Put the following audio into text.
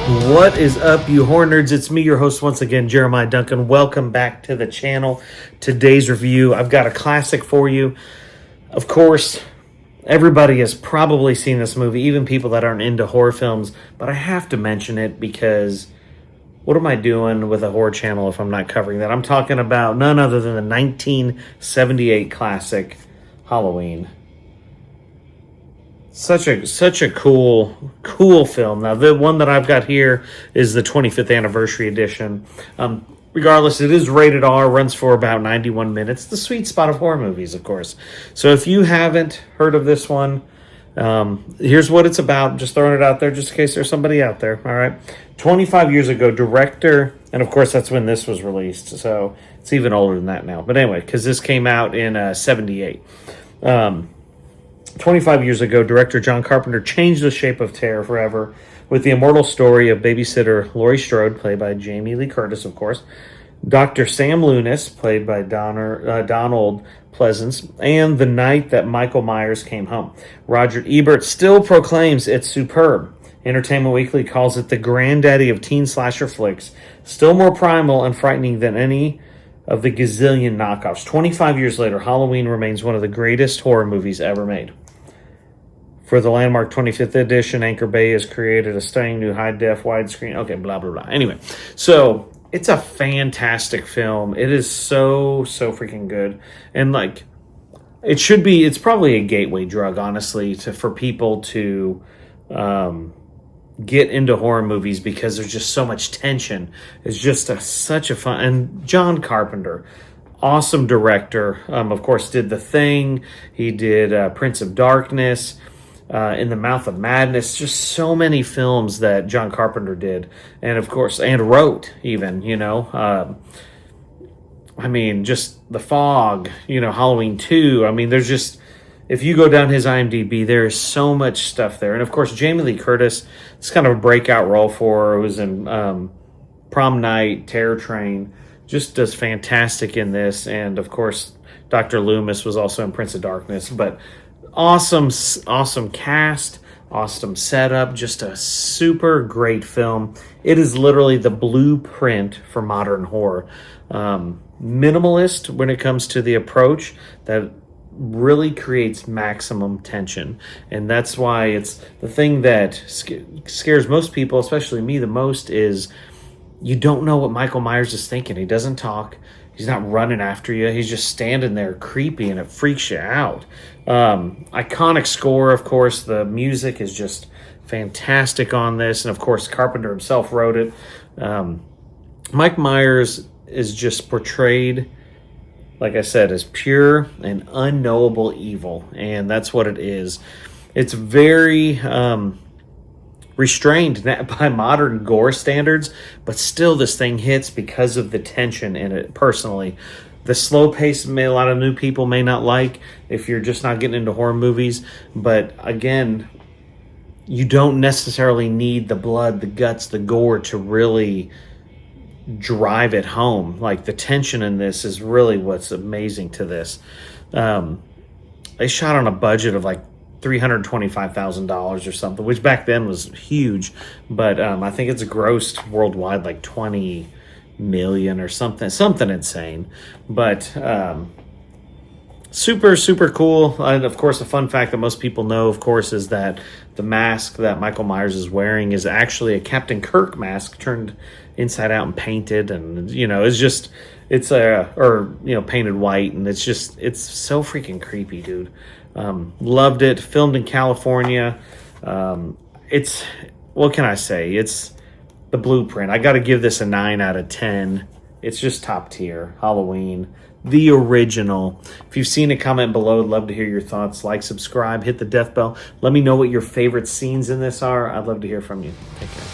What is up, you horror nerds? It's me, your host once again, Jeremiah Duncan. Welcome back to the channel. Today's review, I've got a classic for you. Of course, everybody has probably seen this movie, even people that aren't into horror films, but I have to mention it because what am I doing with a horror channel if I'm not covering that? I'm talking about none other than the 1978 classic, Halloween. Such a cool film. Now, the one that I've got here is the 25th anniversary edition. Regardless, it is rated R, runs for about 91 minutes. The sweet spot of horror movies, of course. So if you haven't heard of this one, here's what it's about. Just throwing it out there just in case there's somebody out there. All right. 25 years ago, director, and of course that's when this was released. So it's even older than that now. But anyway, because this came out in 78. 25 years ago, director John Carpenter changed the shape of terror forever with the immortal story of babysitter Laurie Strode, played by Jamie Lee Curtis, of course, Dr. Sam Loomis, played by Donald Pleasence, and The Night That Michael Myers Came Home. Roger Ebert still proclaims it's superb. Entertainment Weekly calls it the granddaddy of teen slasher flicks, still more primal and frightening than any of the gazillion knockoffs. 25 years later, Halloween remains one of the greatest horror movies ever made. For the landmark 25th edition, Anchor Bay has created a stunning new high-def widescreen. Okay, blah, blah, blah. Anyway, so it's a fantastic film. It is so freaking good. And, like, it should be, it's probably a gateway drug, honestly, for people to get into horror movies because there's just so much tension. It's just such a fun... And John Carpenter, awesome director, of course, did The Thing. He did Prince of Darkness, In the Mouth of Madness, just so many films that John Carpenter did, and of course, and wrote even, I mean, just The Fog, Halloween 2, I mean, there's just, if you go down his IMDb, there is so much stuff there, and of course, Jamie Lee Curtis, it's kind of a breakout role for her, it was in Prom Night, Terror Train, just does fantastic in this, and of course, Dr. Loomis was also in Prince of Darkness, but awesome cast, awesome setup, just a super great film. It is literally the blueprint for modern horror. Minimalist when it comes to the approach that really creates maximum tension. And that's why it's the thing that scares most people, especially me the most, is you don't know what Michael Myers is thinking. He doesn't talk. He's not running after you. He's just standing there creepy, and it freaks you out. Iconic score, of course. The music is just fantastic on this. And, of course, Carpenter himself wrote it. Mike Myers is just portrayed, like I said, as pure and unknowable evil. And that's what it is. It's very... restrained by modern gore standards, but still this thing hits because of the tension in it. Personally, the slow pace a lot of new people may not like if you're just not getting into horror movies, but again, you don't necessarily need the blood, the guts, the gore to really drive it home. Like, the tension in this is really what's amazing to this. They shot on a budget of like $325,000 or something, which back then was huge, but I think it's grossed worldwide like 20 million or something insane. But super cool. And of course, a fun fact that most people know, of course, is that the mask that Michael Myers is wearing is actually a Captain Kirk mask turned inside out and painted, and painted white, and it's so freaking creepy, dude. Loved it. Filmed in California. What can I say? It's the blueprint. I got to give this a 9 out of 10. It's just top tier. Halloween, the original. If you've seen it, comment below. I'd love to hear your thoughts. Like, subscribe, hit the death bell. Let me know what your favorite scenes in this are. I'd love to hear from you. Take care.